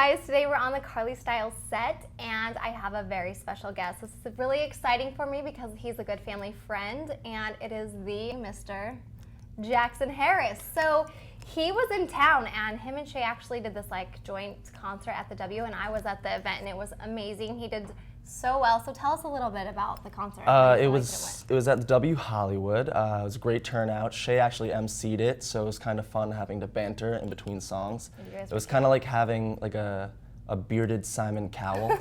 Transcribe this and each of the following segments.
guys, today we're on the CarlieStylez set and I have a very special guest. This is really exciting for me because he's a good family friend and it is the Mr. Jackson Harris. So he was in town and him and Shay actually did this like joint concert at the W and I was at the event and it was amazing. He did so well. So tell us a little bit about the concert. It was at the W Hollywood. It was a great turnout. Shay actually emceed it, so it was kind of fun having to banter in between songs. It was kind of like having like a bearded Simon Cowell,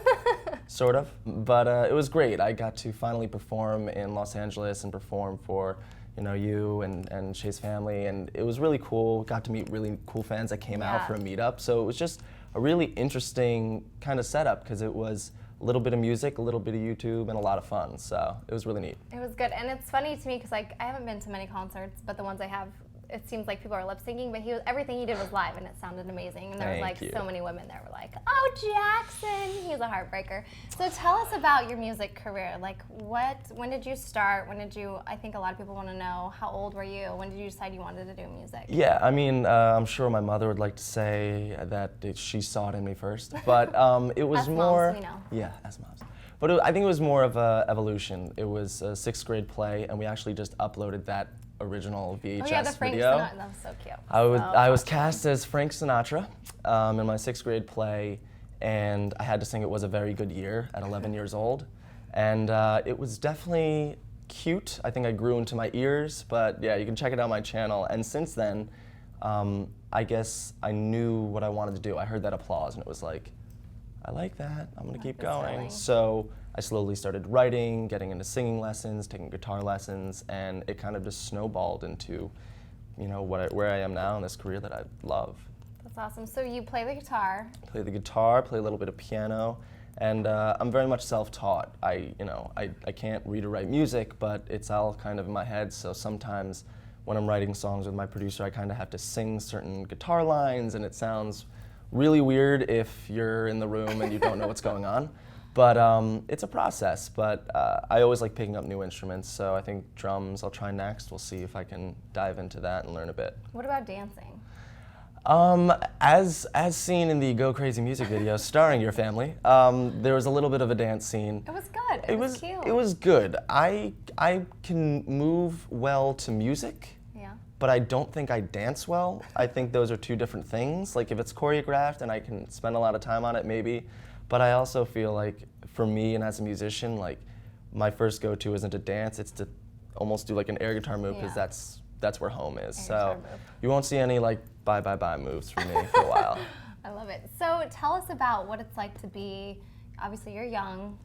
sort of. But it was great. I got to finally perform in Los Angeles and perform for you and Shay's family, and it was really cool. Got to meet really cool fans that came out for a meetup. So it was just a really interesting kind of setup because it was a little bit of music, a little bit of YouTube, and a lot of fun. So it was really neat. It was good, and it's funny to me because like I haven't been to many concerts, but the ones I have, it seems like people are lip syncing. But everything he did was live, and it sounded amazing. And there was like so many women there were like, "Oh, Jackson, he's a heartbreaker." So tell us about your music career. Like, when did you start? I think a lot of people want to know, how old were you? When did you decide you wanted to do music? Yeah, I mean, I'm sure my mother would like to say that she saw it in me first, but it was as more. Moms, we know. Yeah, as moms. But I think it was more of a evolution. It was a 6th grade play, and we actually just uploaded that original VHS oh yeah, the Frank video. Sinatra, that was so cute. I was cast as Frank Sinatra in my 6th grade play, and I had to sing It Was a Very Good Year at 11 years old. And it was definitely cute. I think I grew into my ears, but yeah, you can check it out on my channel. And since then, I guess I knew what I wanted to do. I heard that applause, and it was like, I like that, I'm gonna keep going. So I slowly started writing, getting into singing lessons, taking guitar lessons, and it kind of just snowballed into, where I am now in this career that I love. That's awesome. So you play the guitar. Play the guitar, play a little bit of piano, and I'm very much self-taught. I can't read or write music, but it's all kind of in my head, so sometimes when I'm writing songs with my producer, I kind of have to sing certain guitar lines, and it sounds really weird if you're in the room and you don't know what's going on. But it's a process, but I always like picking up new instruments, so I think drums I'll try next. We'll see if I can dive into that and learn a bit. What about dancing? As seen in the Go Crazy music video starring your family, there was a little bit of a dance scene. It was good, it was cute. It was good. I can move well to music, but I don't think I dance well. I think those are two different things. Like if it's choreographed and I can spend a lot of time on it, maybe. But I also feel like for me and as a musician, like my first go-to isn't to dance, it's to almost do like an air guitar move because that's where home is. So you won't see any like bye moves from me for a while. I love it. So tell us about what it's like to be, obviously you're young,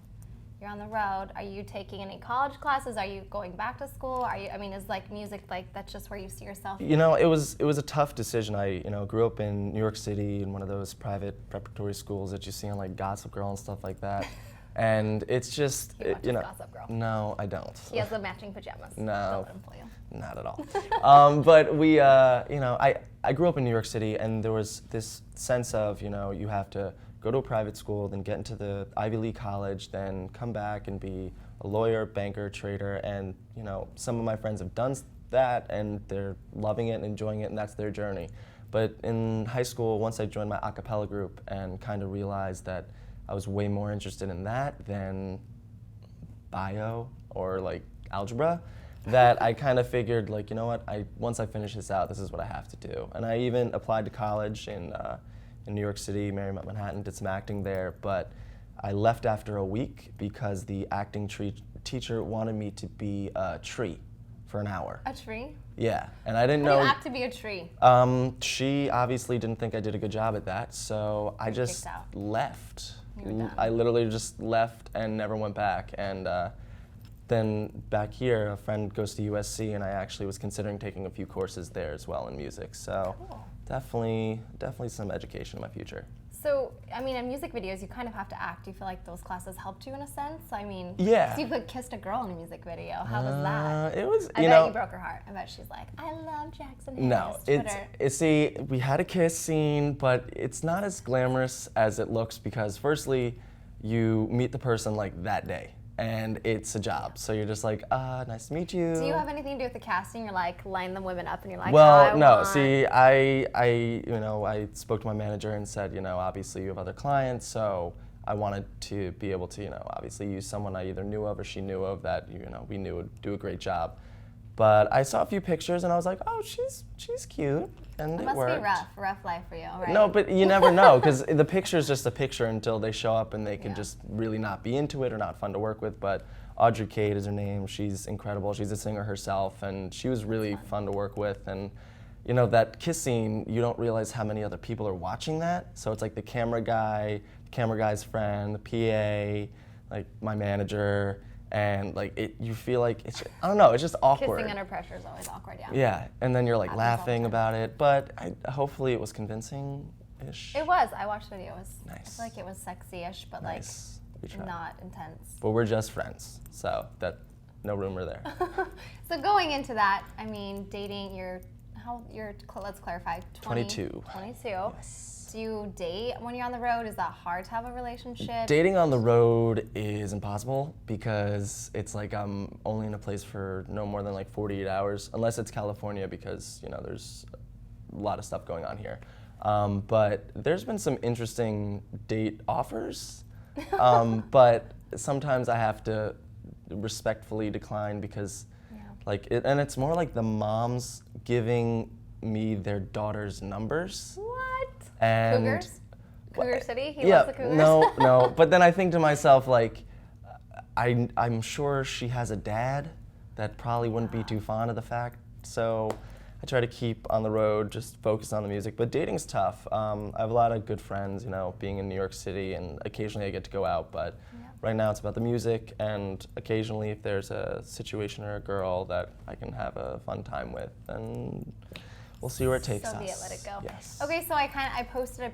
you're on the road. Are you taking any college classes? Are you going back to school? Is like music like that's just where you see yourself? It was a tough decision. I grew up in New York City in one of those private preparatory schools that you see on like Gossip Girl and stuff like that. And it's just, Gossip Girl. No, I don't. He has the matching pajamas. No, don't let him fool you. Not at all. But we, I grew up in New York City, and there was this sense of, you have to go to a private school, then get into the Ivy League college, then come back and be a lawyer, banker, trader, and some of my friends have done that, and they're loving it and enjoying it, and that's their journey. But in high school, once I joined my a cappella group and kind of realized that I was way more interested in that than bio or like algebra, that I kind of figured like, once I finish this out, this is what I have to do. And I even applied to college in New York City, Marymount, Manhattan, did some acting there, but I left after a week because the acting teacher wanted me to be a tree for an hour. A tree? Yeah, and I didn't How know. do you act to be a tree? She obviously didn't think I did a good job at that, so I just left. I literally just left and never went back. And then back here, a friend goes to USC, and I actually was considering taking a few courses there as well in music. So definitely some education in my future. So, in music videos, you kind of have to act. Do you feel like those classes helped you in a sense? Yeah. So you kissed a girl in a music video. How was that? It was, I bet you broke her heart. I bet she's like, I love Jackson Harris. No, see, we had a kiss scene, but it's not as glamorous as it looks because firstly, you meet the person like that day. and it's a job. So you're just like, nice to meet you. Do you have anything to do with the casting? You're like line the women up and you're like, well, I no. want... See, I spoke to my manager and said, obviously you have other clients, so I wanted to be able to, obviously use someone I either knew of or she knew of that, we knew would do a great job. But I saw a few pictures and I was like, oh, she's cute, and It it must worked. be rough life for you, right? No, but you never know, because the picture's just a picture until they show up and they could just really not be into it or not fun to work with. But Audrey Cade is her name. She's incredible. She's a singer herself, and she was really fun to work with. And that kiss scene, you don't realize how many other people are watching that. So it's like the camera guy's friend, the PA, like my manager, and like you feel like I don't know, it's just awkward. Kissing under pressure is always awkward, yeah. Yeah, and then you're like Happens all the laughing time. about it, but hopefully it was convincing-ish. It was. I watched the video. It was, Nice. I feel like it was sexy-ish, but Nice. We like tried. not intense. But we're just friends, so no rumor there. So going into that, I mean, dating, let's clarify, 22. 22. Yes. Do you date when you're on the road? Is that hard to have a relationship? Dating on the road is impossible because it's like I'm only in a place for no more than like 48 hours, unless it's California because, there's a lot of stuff going on here. But there's been some interesting date offers, but sometimes I have to respectfully decline because and it's more like the moms giving me their daughter's numbers. What? And Cougars? Cougar City? He yeah, loves the Cougars? no. But then I think to myself, like, I'm sure she has a dad that probably wouldn't be too fond of the fact. So I try to keep on the road, just focus on the music. But dating's tough. I have a lot of good friends, being in New York City, and occasionally I get to go out. But right now it's about the music, and occasionally if there's a situation or a girl that I can have a fun time with, then we'll see where it takes us. So be it, let it go. Yes. Okay, so I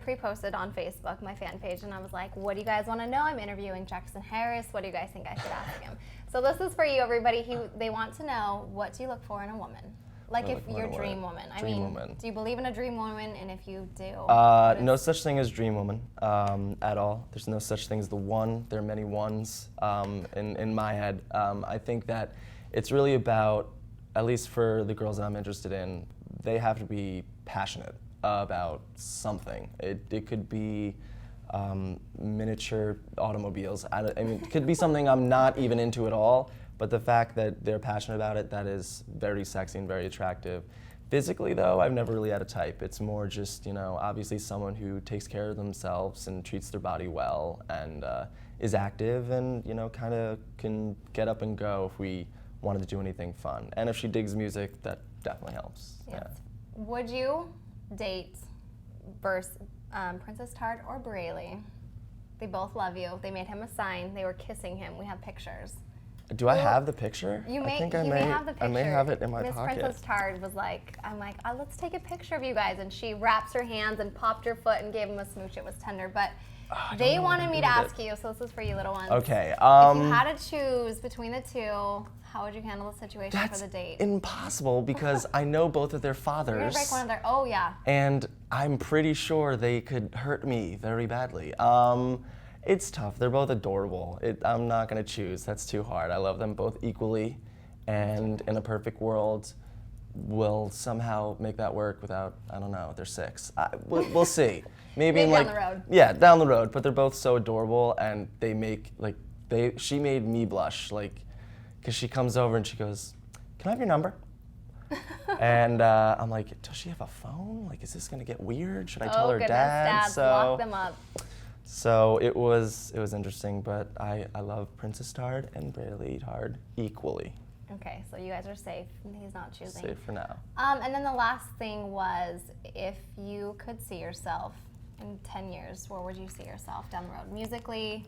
pre-posted on Facebook, my fan page, and I was like, what do you guys want to know? I'm interviewing Jackson Harris. What do you guys think I should ask him? So this is for you, everybody. They want to know, what do you look for in a woman? Like if your dream woman. Dream woman. Do you believe in a dream woman? And if you do, no such thing as dream woman at all. There's no such thing as the one. There are many ones in my head. I think that it's really about, at least for the girls that I'm interested in, they have to be passionate about something. It could be miniature automobiles. I mean, it could be something I'm not even into at all, but the fact that they're passionate about it, that is very sexy and very attractive. Physically, though, I've never really had a type. It's more just, obviously someone who takes care of themselves and treats their body well and is active and, kind of can get up and go if we wanted to do anything fun. And if she digs music, that definitely helps. Yes. Yeah. Would you date Princess Tart or Braley? They both love you. They made him a sign. They were kissing him. We have pictures. Do I have the picture? You may, I think he I may have the picture. I may have it in my Miss pocket. Princess Tart was like, let's take a picture of you guys. And she wraps her hands and popped her foot and gave him a smooch. It was tender. But they wanted me to ask you, so this is for you little ones. Okay. If you had to choose between the two, how would you handle the situation That's for the date? impossible because I know both of their fathers. You're gonna break one of their, oh yeah. And I'm pretty sure they could hurt me very badly. It's tough. They're both adorable. I'm not going to choose. That's too hard. I love them both equally. And in a perfect world, we'll somehow make that work without, I don't know, they're 6. We'll see. Maybe in down the road. Yeah, down the road. But they're both so adorable, and she made me blush, because she comes over and she goes, "Can I have your number?" And I'm like, does she have a phone? Is this going to get weird? Should I tell her goodness, dad? Dads, lock them up. So it was interesting, but I love Princess Tart and Braley Tart equally. Okay, so you guys are safe. He's not choosing. Safe for now. And then the last thing was, if you could see yourself in 10 years, where would you see yourself down the road? Musically,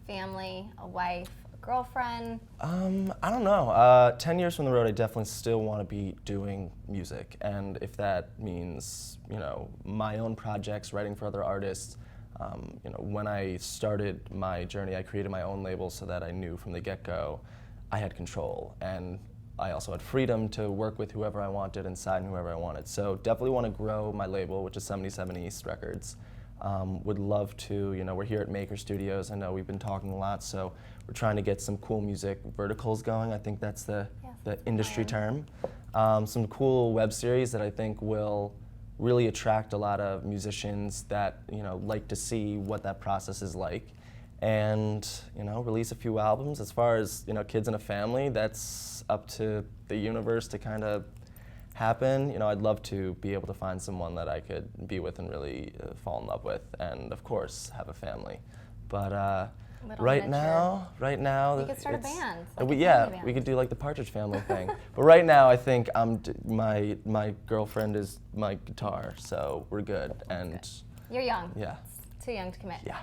family, a wife, a girlfriend? I don't know. 10 years from the road, I definitely still want to be doing music. And if that means, my own projects, writing for other artists, when I started my journey, I created my own label so that I knew from the get-go I had control, and I also had freedom to work with whoever I wanted and sign whoever I wanted. So definitely want to grow my label, which is 77 East Records. Would love to, we're here at Maker Studios. I know we've been talking a lot, so we're trying to get some cool music verticals going. I think that's the industry term. Some cool web series that I think will really attract a lot of musicians that, like to see what that process is like. And, release a few albums. As far as, kids and a family, that's up to the universe to kind of happen. I'd love to be able to find someone that I could be with and really fall in love with, and of course have a family. But right now, we could start a band. We could do like the Partridge Family thing. But right now, I think my girlfriend is my guitar, so we're good. You're young. Yeah. It's too young to commit. Yeah.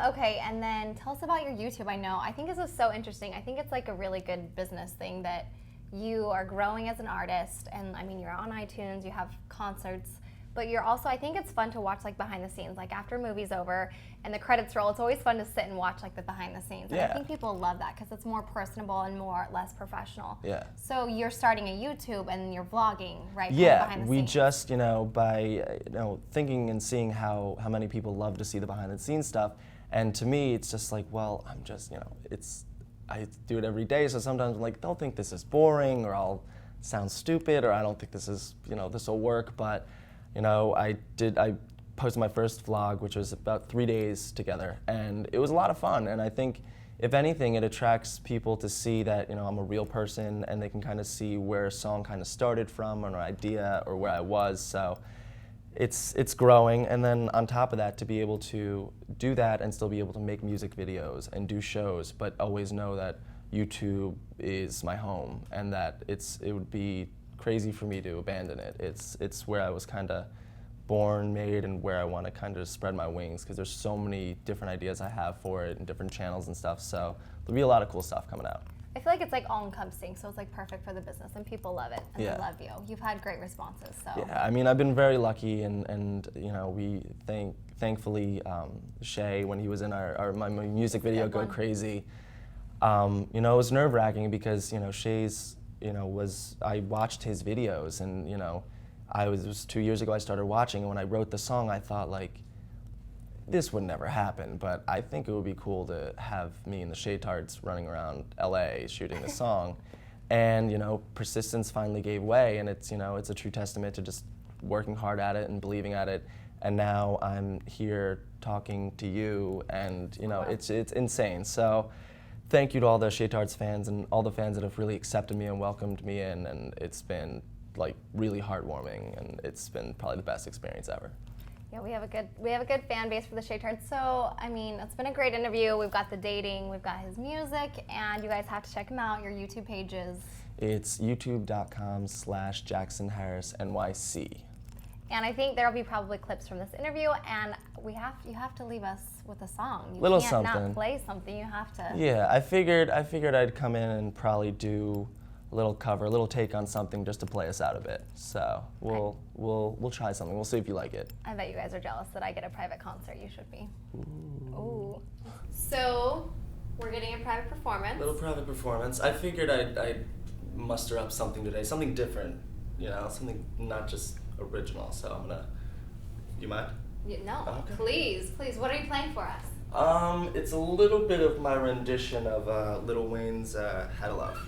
Okay, and then tell us about your YouTube. I think this is so interesting. I think it's like a really good business thing that you are growing as an artist, and you're on iTunes, you have concerts, but you're also, I think it's fun to watch like behind the scenes, like after a movie's over and the credits roll, it's always fun to sit and watch like the behind the scenes. And I think people love that because it's more personable and less professional. Yeah. So you're starting a YouTube and you're vlogging, right? Yeah, behind the we scenes. just, by thinking and seeing how many people love to see the behind the scenes stuff, and to me it's just like, well, I'm just, I do it every day, so sometimes I'm like, don't think this is boring, or I'll sound stupid, or I don't think this is, this will work. But, I posted my first vlog, which was about 3 days together, and it was a lot of fun. And I think, if anything, it attracts people to see that, I'm a real person, and they can kind of see where a song kind of started from, or an idea, or where I was. So it's growing, and then on top of that, to be able to do that and still be able to make music videos and do shows, but always know that YouTube is my home, and that it would be crazy for me to abandon it. It's where I was kind of born, made, and where I want to kind of spread my wings, because there's so many different ideas I have for it and different channels and stuff. So there'll be a lot of cool stuff coming out. I feel like it's like all-encompassing, so it's like perfect for the business, and people love it, and they love you. You've had great responses, so. Yeah, I've been very lucky, and we thankfully, Shay, when he was in my music video, Go Crazy, it was nerve-wracking because, Shay's, I watched his videos, and, it was 2 years ago I started watching, and when I wrote the song, I thought, like, this would never happen, but I think it would be cool to have me and the Shaytards running around LA shooting the song. And, persistence finally gave way, and it's a true testament to just working hard at it and believing at it. And now I'm here talking to you, and, it's insane. So thank you to all the Shaytards fans and all the fans that have really accepted me and welcomed me in, and it's been like really heartwarming, and it's been probably the best experience ever. Yeah, we have a good fan base for the Shaytards. So, it's been a great interview. We've got the dating, we've got his music, and you guys have to check him out, your YouTube pages. It's youtube.com/JacksonHarrisNYC. And I think there'll be probably clips from this interview, and you have to leave us with a song. You Little can't something. not play something, you have to. Yeah, I figured I'd come in and probably do a little cover, a little take on something just to play us out a bit. So we'll try something. We'll see if you like it. I bet you guys are jealous that I get a private concert. You should be. Ooh. So we're getting a private performance. Little private performance. I figured I'd muster up something today, something different. Something not just original. So I'm gonna. You mind? No. Oh, okay. Please. What are you playing for us? It's a little bit of my rendition of Lil Wayne's "Had a Love."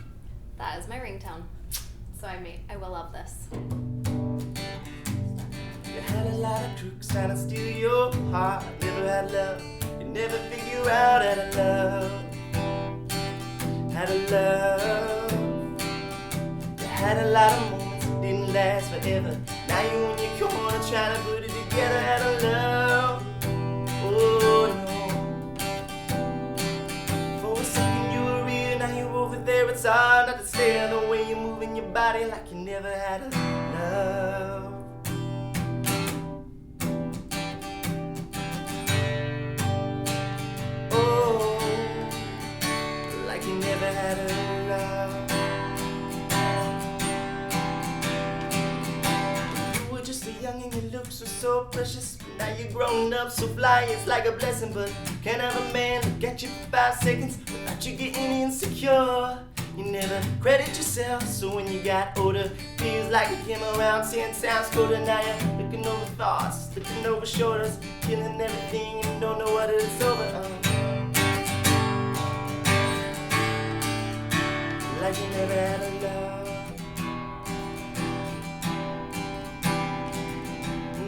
That is my ringtone, so I will love this. You had a lot of tricks trying to steal your heart. Never had love, you never figure out how to love. Had a love. You had a lot of moments that didn't last forever. Now you in your corner trying to put it together. Had a love. Oh no. For a second you were real, now you over there. It's hard not to stare the way you're moving your body like you never had a love. Oh, like you never had a love. You were just a young and your looks were so precious. Now you're grown up, so fly, it's like a blessing. But you can't have a man look at you for 5 seconds without you getting insecure. You never credit yourself, so when you got older, feels like you came around 10 times colder. Now you're looking over thoughts, looking over shoulders, killing everything and don't know what it's over. Like you never had a love.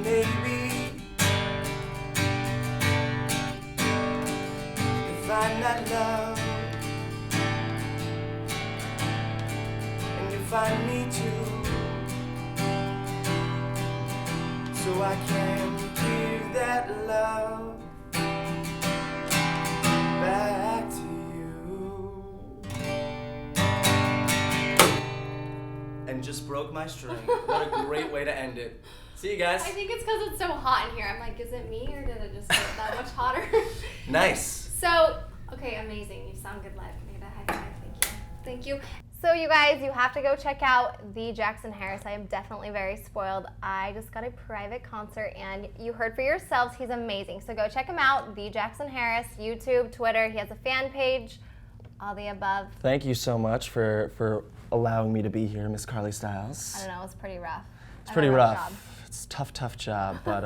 Maybe if I'm not loved and you find me too, so I can give that love back to you. And just broke my string. What a great way to end it. See you guys. I think it's because it's so hot in here. I'm like, is it me or did it just get that much hotter? Nice. So, okay, amazing. You sound good live. Can I get a high five? Thank you. Thank you. So you guys, you have to go check out the Jackson Harris. I am definitely very spoiled. I just got a private concert and you heard for yourselves, he's amazing. So go check him out, the Jackson Harris, YouTube, Twitter. He has a fan page, all the above. Thank you so much for allowing me to be here, Miss CarlieStylez. I don't know, it's pretty rough. It's pretty rough. It's a tough job, but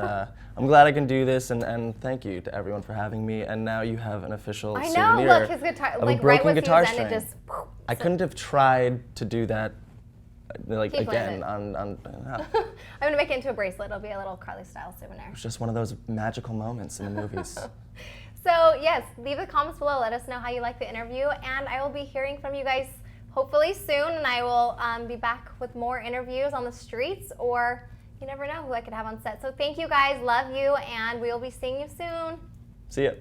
I'm glad I can do this, and thank you to everyone for having me. And now you have an official I know, souvenir look, his guitar, of like a broken right when guitar he was in, string. it just. I couldn't have tried to do that, like He plays again. it. I'm gonna make it into a bracelet. It'll be a little CarlieStylez souvenir. It's just one of those magical moments in the movies. So yes, leave the comments below. Let us know how you like the interview, and I will be hearing from you guys hopefully soon. And I will be back with more interviews on the streets, or you never know who I could have on set. So thank you guys, love you, and we will be seeing you soon. See ya.